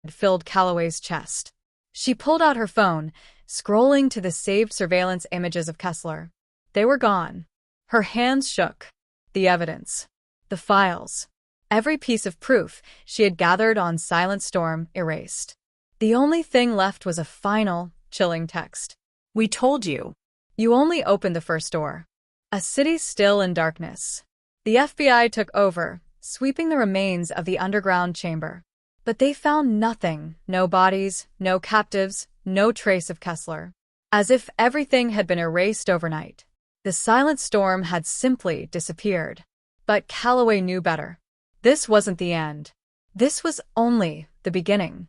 filled Calloway's chest. She pulled out her phone, scrolling to the saved surveillance images of Kessler. They were gone. Her hands shook. The evidence. The files. Every piece of proof she had gathered on Silent Storm erased. The only thing left was a final, chilling text. "We told you. You only opened the first door." A city still in darkness. The FBI took over, sweeping the remains of the underground chamber. But they found nothing, no bodies, no captives, no trace of Kessler. As if everything had been erased overnight. The Silent Storm had simply disappeared. But Calloway knew better. This wasn't the end. This was only the beginning.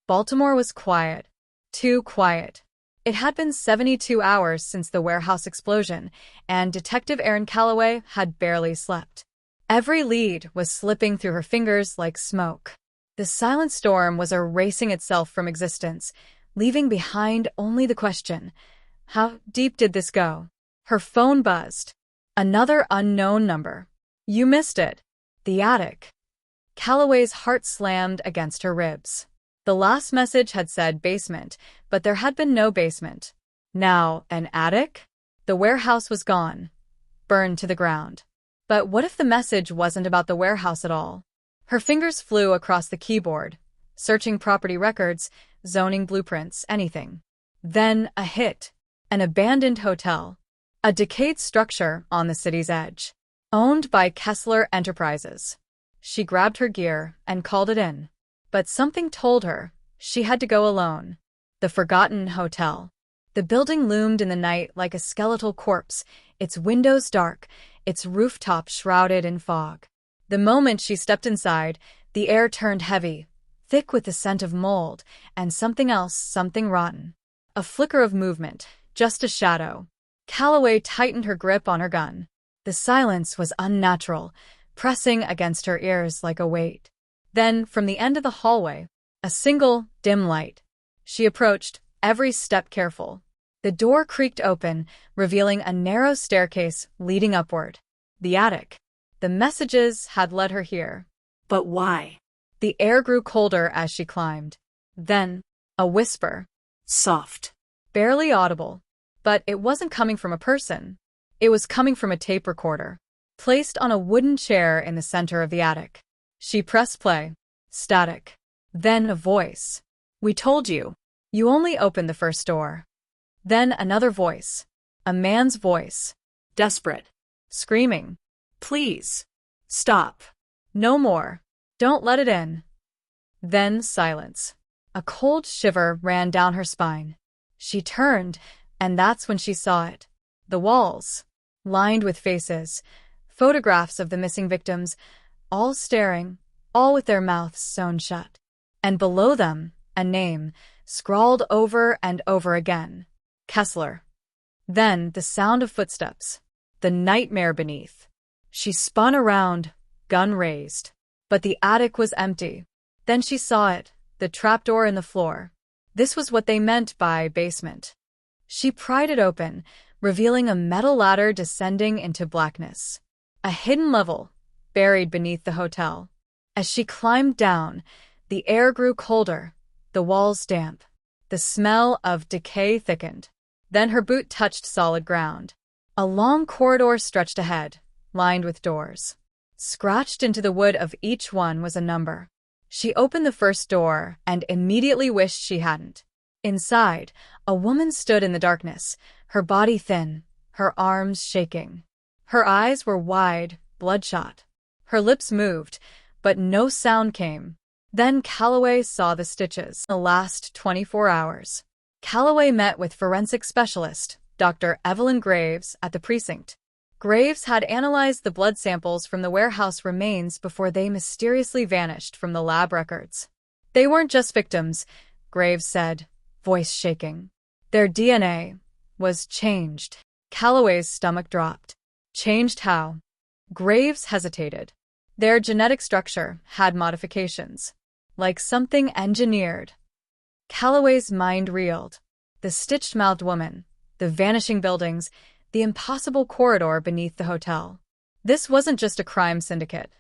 Baltimore was quiet. Too quiet. It had been 72 hours since the warehouse explosion, and Detective Calloway had barely slept. Every lead was slipping through her fingers like smoke. The Silent Storm was erasing itself from existence, leaving behind only the question, how deep did this go? Her phone buzzed. Another unknown number. "You missed it." The attic. Calloway's heart slammed against her ribs. The last message had said basement, but there had been no basement. Now, an attic? The warehouse was gone. Burned to the ground. But what if the message wasn't about the warehouse at all? Her fingers flew across the keyboard, searching property records, zoning blueprints, anything. Then a hit. An abandoned hotel. A decayed structure on the city's edge. Owned by Kessler Enterprises. She grabbed her gear and called it in. But something told her she had to go alone. The forgotten hotel. The building loomed in the night like a skeletal corpse, its windows dark, its rooftop shrouded in fog. The moment she stepped inside, the air turned heavy, thick with the scent of mold, and something else, something rotten. A flicker of movement, just a shadow. Calloway tightened her grip on her gun. The silence was unnatural, pressing against her ears like a weight. Then, from the end of the hallway, a single, dim light. She approached, every step careful. The door creaked open, revealing a narrow staircase leading upward. The attic. The messages had led her here. But why? The air grew colder as she climbed. Then, a whisper. Soft. Barely audible. But it wasn't coming from a person. It was coming from a tape recorder, placed on a wooden chair in the center of the attic. She pressed play. Static. Then a voice. "We told you. You only opened the first door." Then another voice. A man's voice. Desperate. Screaming. "Please. Stop. No more. Don't let it in." Then silence. A cold shiver ran down her spine. She turned, and that's when she saw it. The walls. Lined with faces. Photographs of the missing victims, all staring, all with their mouths sewn shut. And below them, a name, scrawled over and over again. Kessler. Then the sound of footsteps. The nightmare beneath. She spun around, gun raised. But the attic was empty. Then she saw it, the trapdoor in the floor. This was what they meant by basement. She pried it open, revealing a metal ladder descending into blackness. A hidden level, buried beneath the hotel. As she climbed down, the air grew colder, the walls damp. The smell of decay thickened. Then her boot touched solid ground. A long corridor stretched ahead, lined with doors. Scratched into the wood of each one was a number. She opened the first door and immediately wished she hadn't. Inside, a woman stood in the darkness, her body thin, her arms shaking. Her eyes were wide, bloodshot. Her lips moved, but no sound came. Then Calloway saw the stitches. The last 24 hours. Calloway met with forensic specialist, Dr. Evelyn Graves, at the precinct. Graves had analyzed the blood samples from the warehouse remains before they mysteriously vanished from the lab records. They weren't just victims, Graves said, voice shaking. Their DNA was changed. Calloway's stomach dropped. Changed how? Graves hesitated. Their genetic structure had modifications, like something engineered. Calloway's mind reeled. The stitched-mouthed woman, the vanishing buildings, the impossible corridor beneath the hotel. This wasn't just a crime syndicate.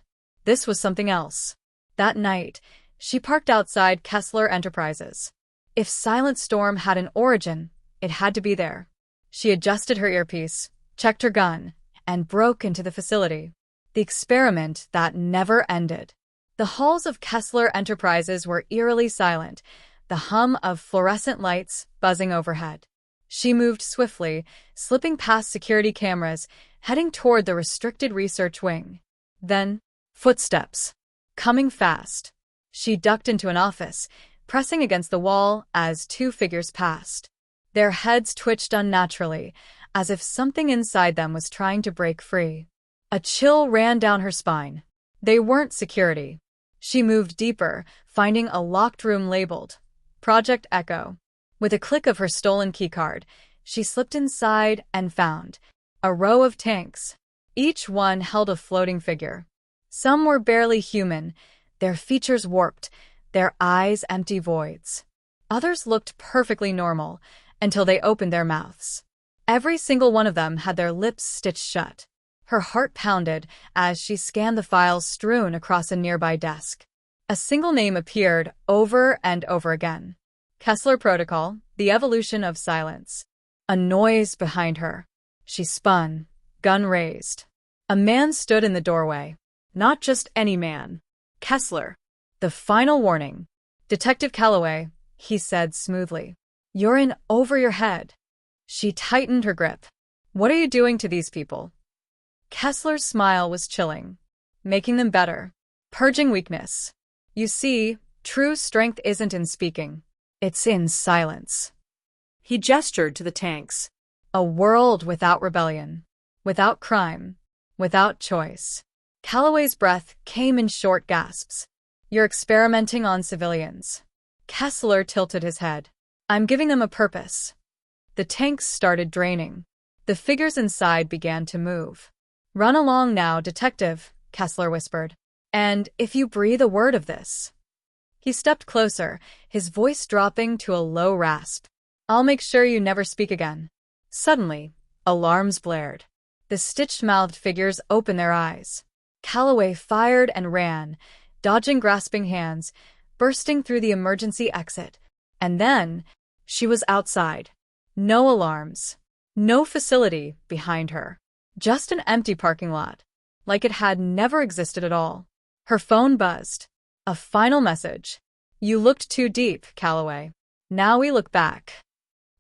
This was something else. That night, she parked outside Kessler Enterprises. If Silent Storm had an origin, it had to be there. She adjusted her earpiece, checked her gun, and broke into the facility. The experiment that never ended. The halls of Kessler Enterprises were eerily silent, the hum of fluorescent lights buzzing overhead. She moved swiftly, slipping past security cameras, heading toward the restricted research wing. Then, footsteps. Coming fast. She ducked into an office, pressing against the wall as two figures passed. Their heads twitched unnaturally, as if something inside them was trying to break free. A chill ran down her spine. They weren't security. She moved deeper, finding a locked room labeled Project Echo. With a click of her stolen keycard, she slipped inside and found a row of tanks. Each one held a floating figure. Some were barely human, their features warped, their eyes empty voids. Others looked perfectly normal until they opened their mouths. Every single one of them had their lips stitched shut. Her heart pounded as she scanned the files strewn across a nearby desk. A single name appeared over and over again. Kessler Protocol, the evolution of silence. A noise behind her. She spun, gun raised. A man stood in the doorway. Not just any man. Kessler. The final warning. Detective Calloway, he said smoothly. You're in over your head. She tightened her grip. What are you doing to these people? Kessler's smile was chilling, making them better, purging weakness. You see, true strength isn't in speaking. It's in silence. He gestured to the tanks. A world without rebellion, without crime, without choice. Calloway's breath came in short gasps. You're experimenting on civilians. Kessler tilted his head. I'm giving them a purpose. The tanks started draining. The figures inside began to move. Run along now, Detective, Kessler whispered. And if you breathe a word of this. He stepped closer, his voice dropping to a low rasp. I'll make sure you never speak again. Suddenly, alarms blared. The stitched-mouthed figures opened their eyes. Calloway fired and ran, dodging grasping hands, bursting through the emergency exit. And then, she was outside. No alarms. No facility behind her. Just an empty parking lot. Like it had never existed at all. Her phone buzzed. A final message. You looked too deep, Calloway. Now we look back.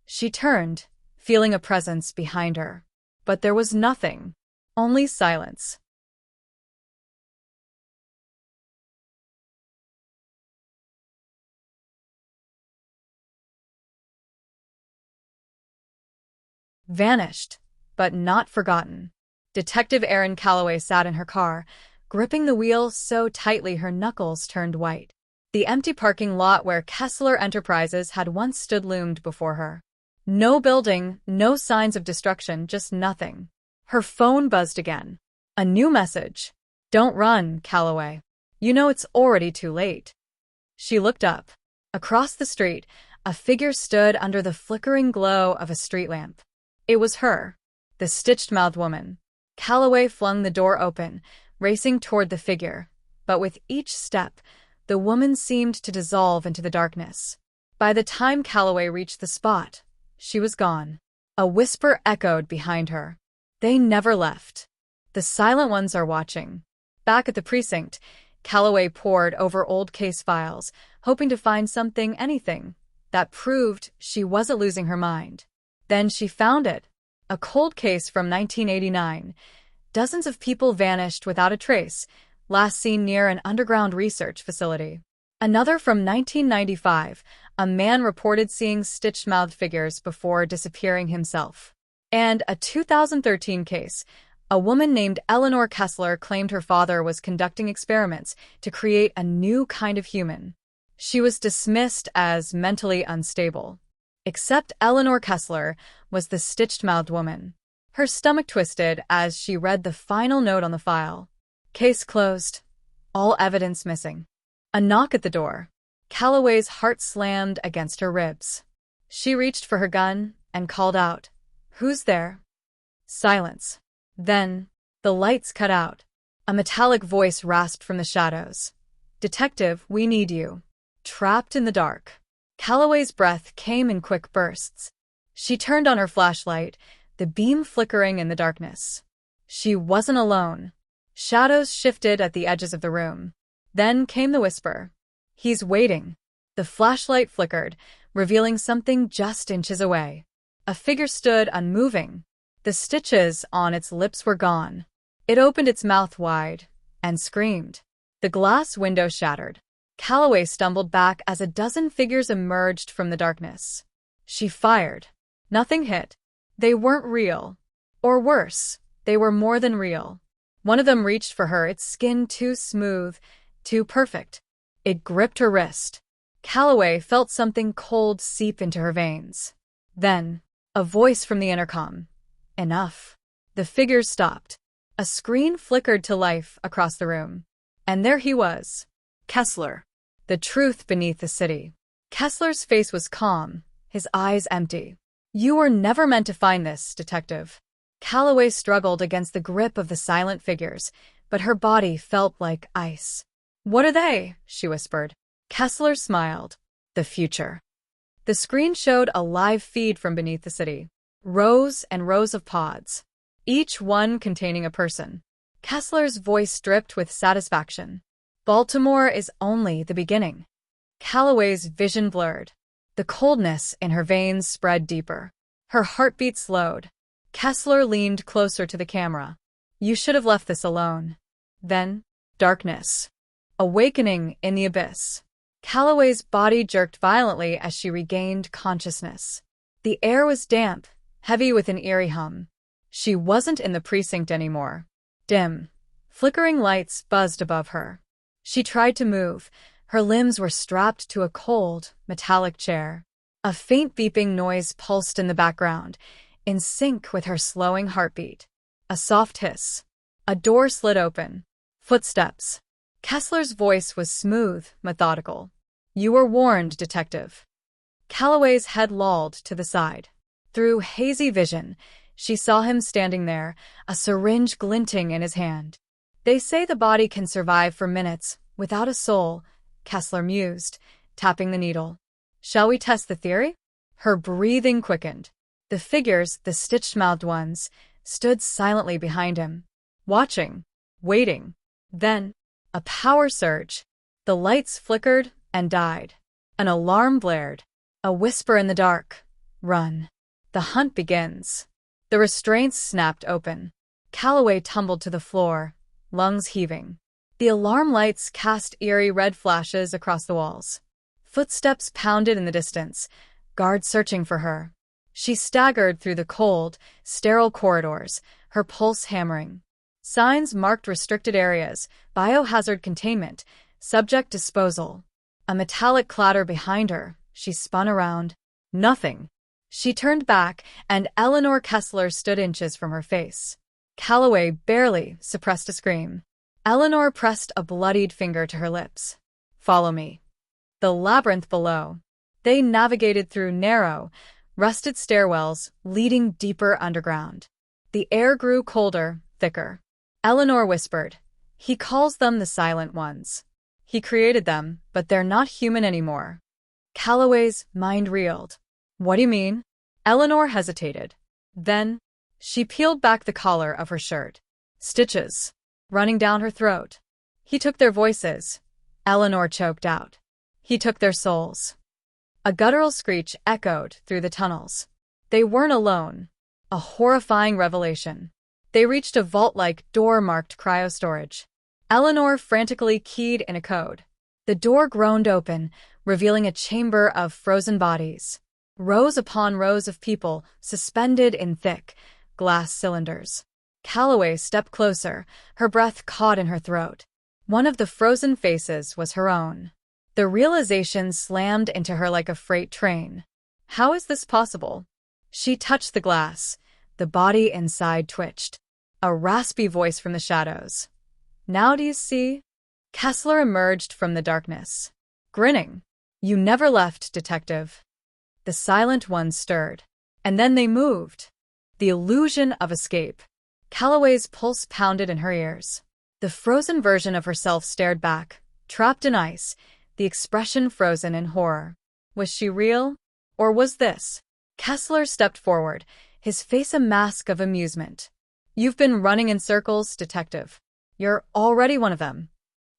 She turned, feeling a presence behind her. But there was nothing. Only silence. Vanished, but not forgotten. Detective Erin Calloway sat in her car, gripping the wheel so tightly her knuckles turned white. The empty parking lot where Kessler Enterprises had once stood loomed before her. No building, no signs of destruction, just nothing. Her phone buzzed again. A new message. Don't run, Calloway. You know it's already too late. She looked up. Across the street, a figure stood under the flickering glow of a street lamp. It was her, the stitched-mouthed woman. Calloway flung the door open, racing toward the figure, but with each step, the woman seemed to dissolve into the darkness. By the time Calloway reached the spot, she was gone. A whisper echoed behind her. They never left. The silent ones are watching. Back at the precinct, Calloway pored over old case files, hoping to find something, anything, that proved she wasn't losing her mind. Then she found it. A cold case from 1989. Dozens of people vanished without a trace, last seen near an underground research facility. Another from 1995. A man reported seeing stitched-mouthed figures before disappearing himself. And a 2013 case. A woman named Eleanor Kessler claimed her father was conducting experiments to create a new kind of human. She was dismissed as mentally unstable. Except Eleanor Kessler was the stitched-mouthed woman. Her stomach twisted as she read the final note on the file. Case closed. All evidence missing. A knock at the door. Calloway's heart slammed against her ribs. She reached for her gun and called out, Who's there? Silence. Then, the lights cut out. A metallic voice rasped from the shadows. Detective, we need you. Trapped in the dark. Calloway's breath came in quick bursts. She turned on her flashlight, the beam flickering in the darkness. She wasn't alone. Shadows shifted at the edges of the room. Then came the whisper. He's waiting. The flashlight flickered, revealing something just inches away. A figure stood unmoving. The stitches on its lips were gone. It opened its mouth wide and screamed. The glass window shattered. Calloway stumbled back as a dozen figures emerged from the darkness. She fired. Nothing hit. They weren't real. Or worse, they were more than real. One of them reached for her, its skin too smooth, too perfect. It gripped her wrist. Calloway felt something cold seep into her veins. Then, a voice from the intercom. Enough. The figures stopped. A screen flickered to life across the room. And there he was. Kessler. The truth beneath the city. Kessler's face was calm, his eyes empty. You were never meant to find this, detective. Calloway struggled against the grip of the silent figures, but her body felt like ice. What are they? She whispered. Kessler smiled. The future. The screen showed a live feed from beneath the city. Rows and rows of pods, each one containing a person. Kessler's voice dripped with satisfaction. Baltimore is only the beginning. Calloway's vision blurred. The coldness in her veins spread deeper. Her heartbeat slowed. Kessler leaned closer to the camera. You should have left this alone. Then, darkness. Awakening in the abyss. Calloway's body jerked violently as she regained consciousness. The air was damp, heavy with an eerie hum. She wasn't in the precinct anymore. Dim, flickering lights buzzed above her. She tried to move. Her limbs were strapped to a cold, metallic chair. A faint beeping noise pulsed in the background, in sync with her slowing heartbeat. A soft hiss. A door slid open. Footsteps. Kessler's voice was smooth, methodical. You were warned, detective. Calloway's head lolled to the side. Through hazy vision, she saw him standing there, a syringe glinting in his hand. They say the body can survive for minutes, without a soul, Kessler mused, tapping the needle. Shall we test the theory? Her breathing quickened. The figures, the stitched-mouthed ones, stood silently behind him, watching, waiting. Then, a power surge. The lights flickered and died. An alarm blared. A whisper in the dark. Run. The hunt begins. The restraints snapped open. Calloway tumbled to the floor, lungs heaving. The alarm lights cast eerie red flashes across the walls. Footsteps pounded in the distance, guards searching for her. She staggered through the cold, sterile corridors, her pulse hammering. Signs marked restricted areas, biohazard containment, subject disposal. A metallic clatter behind her. She spun around. Nothing. She turned back, and Eleanor Kessler stood inches from her face. Calloway barely suppressed a scream. Eleanor pressed a bloodied finger to her lips. Follow me. The labyrinth below. They navigated through narrow, rusted stairwells leading deeper underground. The air grew colder, thicker. Eleanor whispered, He calls them the Silent Ones. He created them, but they're not human anymore. Calloway's mind reeled. What do you mean? Eleanor hesitated. Then, she peeled back the collar of her shirt. Stitches, running down her throat. He took their voices. Eleanor choked out. He took their souls. A guttural screech echoed through the tunnels. They weren't alone. A horrifying revelation. They reached a vault-like door marked cryostorage. Eleanor frantically keyed in a code. The door groaned open, revealing a chamber of frozen bodies. Rows upon rows of people suspended in thick, glass cylinders. Calloway stepped closer, her breath caught in her throat. One of the frozen faces was her own. The realization slammed into her like a freight train. How is this possible? She touched the glass. The body inside twitched. A raspy voice from the shadows. Now do you see? Kessler emerged from the darkness, grinning. You never left, detective. The Silent Ones stirred. And then they moved. The illusion of escape. Calloway's pulse pounded in her ears. The frozen version of herself stared back, trapped in ice, the expression frozen in horror. Was she real? Or was this? Kessler stepped forward, his face a mask of amusement. You've been running in circles, Detective. You're already one of them.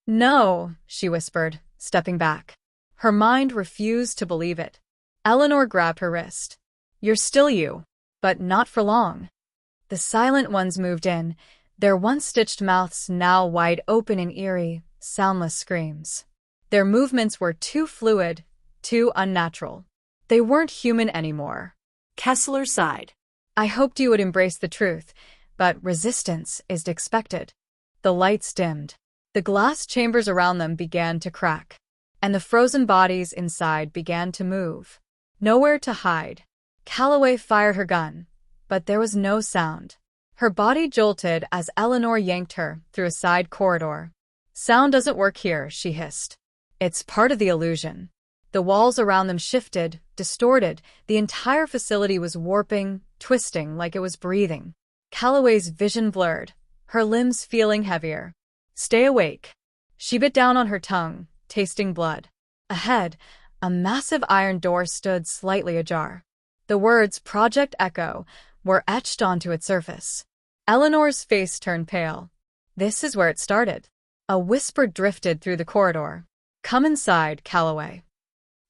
No, she whispered, stepping back. Her mind refused to believe it. Eleanor grabbed her wrist. You're still you, but not for long. The silent ones moved in, their once-stitched mouths now wide open in eerie, soundless screams. Their movements were too fluid, too unnatural. They weren't human anymore. Kessler sighed. I hoped you would embrace the truth, but resistance is expected. The lights dimmed. The glass chambers around them began to crack, and the frozen bodies inside began to move. Nowhere to hide. Calloway fired her gun, but there was no sound. Her body jolted as Eleanor yanked her through a side corridor. Sound doesn't work here, she hissed. It's part of the illusion. The walls around them shifted, distorted. The entire facility was warping, twisting like it was breathing. Calloway's vision blurred, her limbs feeling heavier. Stay awake. She bit down on her tongue, tasting blood. Ahead, a massive iron door stood slightly ajar. The words Project Echo were etched onto its surface. Eleanor's face turned pale. This is where it started. A whisper drifted through the corridor. Come inside, Calloway.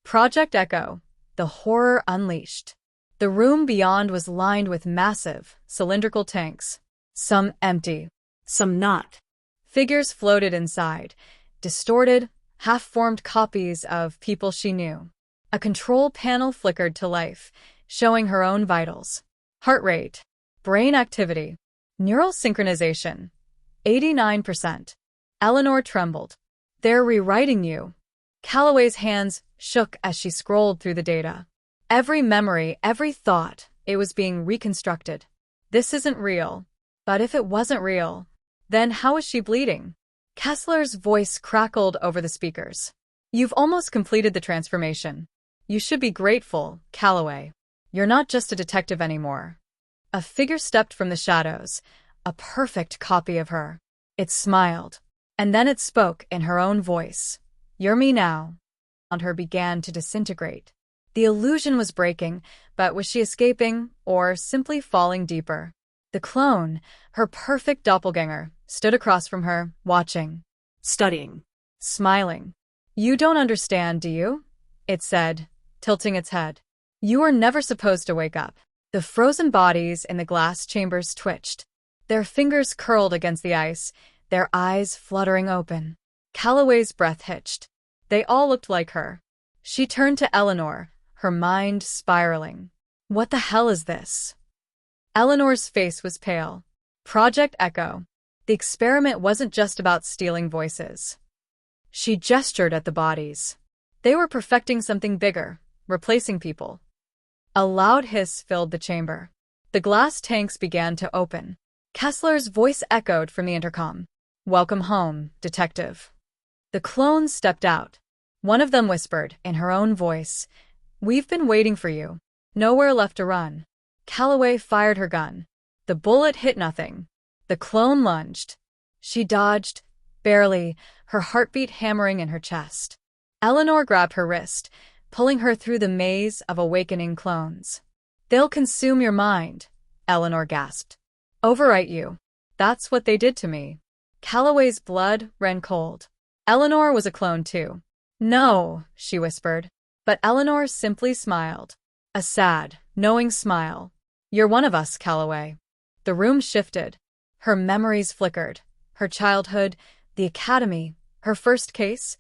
Project Echo, the horror unleashed. The room beyond was lined with massive, cylindrical tanks, some empty, Some not. figures floated inside, distorted, half-formed copies of people she knew. A control panel flickered to life, showing her own vitals. Heart rate, brain activity, neural synchronization, 89%. Eleanor trembled. They're rewriting you. Calloway's hands shook as she scrolled through the data. Every memory, every thought, it was being reconstructed. This isn't real. But if it wasn't real, then how is she bleeding? Kessler's voice crackled over the speakers. You've almost completed the transformation. You should be grateful, Calloway. You're not just a detective anymore. A figure stepped from the shadows, a perfect copy of her. It smiled, and then it spoke in her own voice. You're me now. And her began to disintegrate. The illusion was breaking, but was she escaping, or simply falling deeper? The clone, her perfect doppelganger, stood across from her, watching, Studying. smiling. You don't understand, do you? It said, tilting its head. You were never supposed to wake up. The frozen bodies in the glass chambers twitched. Their fingers curled against the ice, their eyes fluttering open. Calloway's breath hitched. They all looked like her. She turned to Eleanor, her mind spiraling. What the hell is this? Eleanor's face was pale. Project Echo. The experiment wasn't just about stealing voices. She gestured at the bodies. They were perfecting something bigger, replacing people. A loud hiss filled the chamber. The glass tanks began to open. Kessler's voice echoed from the intercom. Welcome home, Detective. The clones stepped out. One of them whispered, in her own voice, We've been waiting for you. Nowhere left to run. Calloway fired her gun. The bullet hit nothing. The clone lunged. She dodged, barely, her heartbeat hammering in her chest. Eleanor grabbed her wrist, pulling her through the maze of awakening clones. They'll consume your mind, Eleanor gasped. Overwrite you. That's what they did to me. Calloway's blood ran cold. Eleanor was a clone too. No, she whispered. But Eleanor simply smiled. A sad, knowing smile. You're one of us, Calloway. The room shifted. Her memories flickered. Her childhood, the academy, her first case,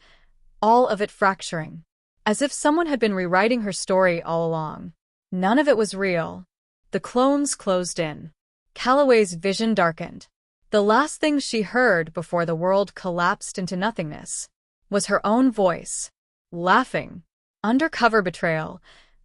all of it fracturing. As if someone had been rewriting her story all along. None of it was real. The clones closed in. Calloway's vision darkened. The last thing she heard before the world collapsed into nothingness was her own voice, laughing. Undercover Betrayal,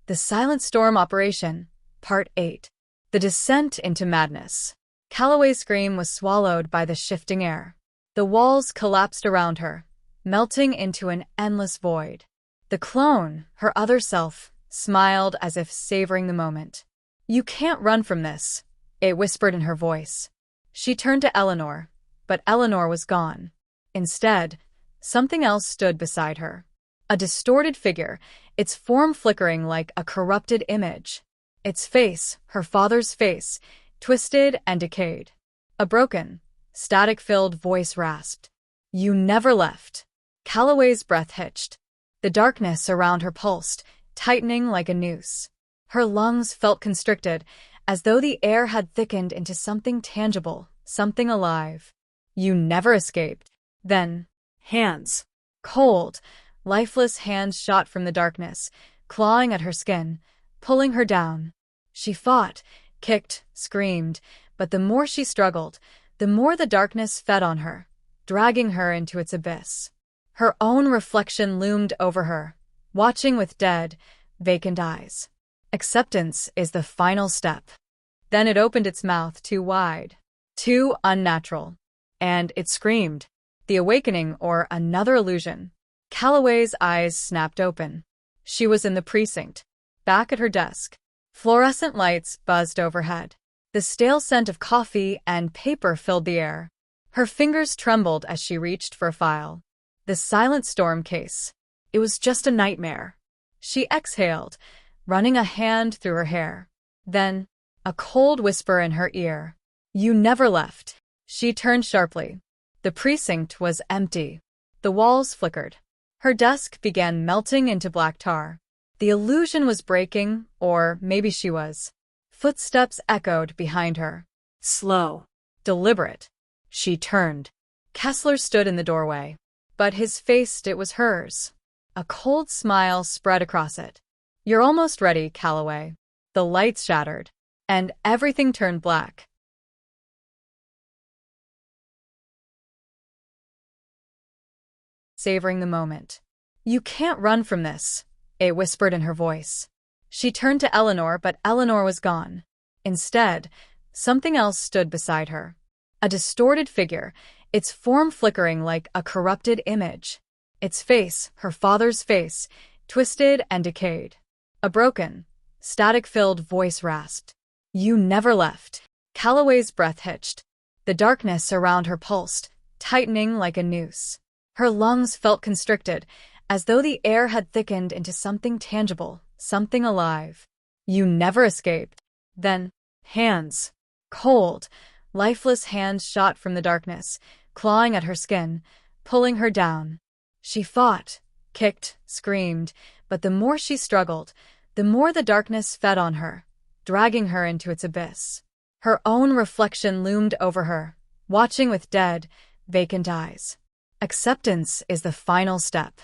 The Silent Storm Operation, Part 8. The Descent into Madness. Calloway's scream was swallowed by the shifting air. The walls collapsed around her, melting into an endless void. The clone, her other self, smiled as if savoring the moment. You can't run from this, it whispered in her voice. She turned to Eleanor, but Eleanor was gone. Instead, something else stood beside her. A distorted figure, its form flickering like a corrupted image. Its face, her father's face, twisted and decayed. A broken, static-filled voice rasped. "You never left." Calloway's breath hitched. The darkness around her pulsed, tightening like a noose. Her lungs felt constricted, as though the air had thickened into something tangible, something alive. "You never escaped." Then, hands. Cold, lifeless hands shot from the darkness, clawing at her skin, pulling her down. She fought, kicked, screamed, but the more she struggled, the more the darkness fed on her, dragging her into its abyss. Her own reflection loomed over her, watching with dead, vacant eyes. Acceptance is the final step. Then it opened its mouth too wide, too unnatural, and it screamed. The awakening or another illusion. Calloway's eyes snapped open. She was in the precinct, back at her desk. Fluorescent lights buzzed overhead. The stale scent of coffee and paper filled the air. Her fingers trembled as she reached for a file. The silent storm case. It was just a nightmare. She exhaled, running a hand through her hair. Then, a cold whisper in her ear. "You never left." She turned sharply. The precinct was empty. The walls flickered. Her desk began melting into black tar. The illusion was breaking, or maybe she was. Footsteps echoed behind her. Slow. Deliberate. She turned. Kessler stood in the doorway. But his face, it was hers. A cold smile spread across it. "You're almost ready, Calloway." The lights shattered, and everything turned black. Savoring the moment. "You can't run from this," it whispered in her voice. She turned to Eleanor, but Eleanor was gone. Instead, something else stood beside her. A distorted figure, its form flickering like a corrupted image. Its face, her father's face, twisted and decayed. A broken, static-filled voice rasped. "You never left." Calloway's breath hitched. The darkness around her pulsed, tightening like a noose. Her lungs felt constricted, as though the air had thickened into something tangible, something alive. "You never escaped." Then, hands. Cold, lifeless hands shot from the darkness, clawing at her skin, pulling her down. She fought, kicked, screamed, but the more she struggled, the more the darkness fed on her, dragging her into its abyss. Her own reflection loomed over her, watching with dead, vacant eyes. Acceptance is the final step.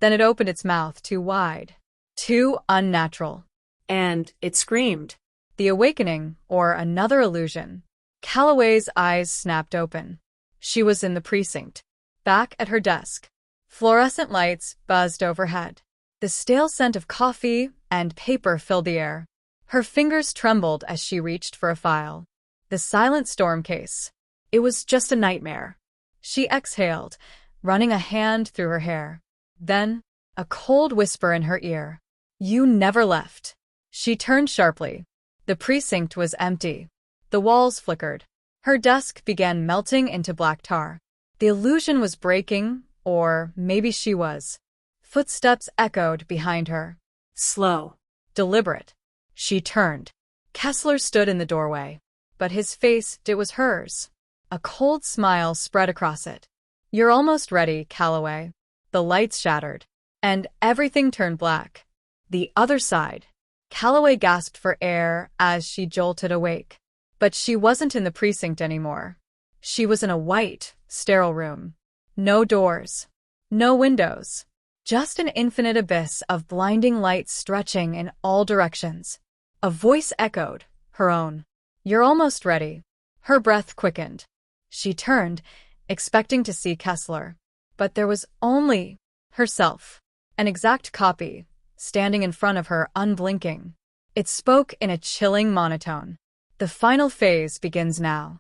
Then it opened its mouth too wide, too unnatural. And it screamed. The awakening, or another illusion. Calloway's eyes snapped open. She was in the precinct, back at her desk. Fluorescent lights buzzed overhead. The stale scent of coffee and paper filled the air. Her fingers trembled as she reached for a file. The silent storm case. It was just a nightmare. She exhaled, running a hand through her hair. Then, a cold whisper in her ear. "You never left." She turned sharply. The precinct was empty. The walls flickered. Her desk began melting into black tar. The illusion was breaking, or maybe she was. Footsteps echoed behind her. Slow. Deliberate. She turned. Kessler stood in the doorway. But his face, it was hers. A cold smile spread across it. "You're almost ready, Calloway." The lights shattered, and everything turned black. The other side. Calloway gasped for air as she jolted awake. But she wasn't in the precinct anymore. She was in a white, sterile room. No doors. No windows. Just an infinite abyss of blinding light stretching in all directions. A voice echoed, her own. "You're almost ready." Her breath quickened. She turned, expecting to see Kessler. But there was only herself, an exact copy, standing in front of her unblinking. It spoke in a chilling monotone. "The final phase begins now."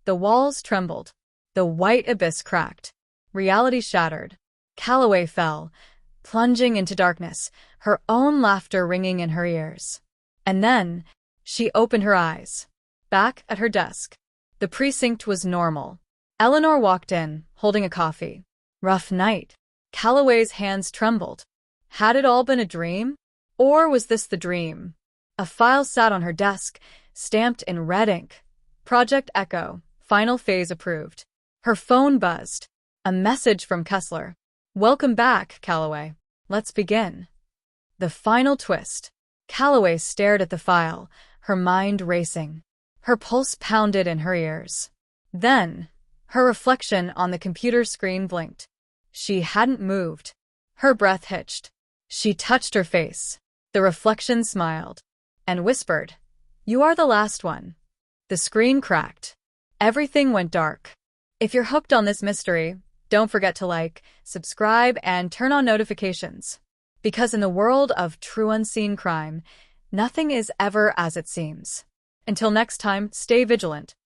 The walls trembled. The white abyss cracked. Reality shattered. Calloway fell, plunging into darkness, her own laughter ringing in her ears. And then, she opened her eyes. Back at her desk, the precinct was normal. Eleanor walked in, holding a coffee. Rough night. Calloway's hands trembled. Had it all been a dream? Or was this the dream? A file sat on her desk, stamped in red ink. Project Echo, final phase approved. Her phone buzzed. A message from Kessler. Welcome back, Calloway. Let's begin. The final twist. Calloway stared at the file, her mind racing. Her pulse pounded in her ears. Then, her reflection on the computer screen blinked. She hadn't moved. Her breath hitched. She touched her face. The reflection smiled and whispered, "You are the last one." The screen cracked. Everything went dark. If you're hooked on this mystery, don't forget to like, subscribe, and turn on notifications. Because in the world of true unseen crime, nothing is ever as it seems. Until next time, stay vigilant.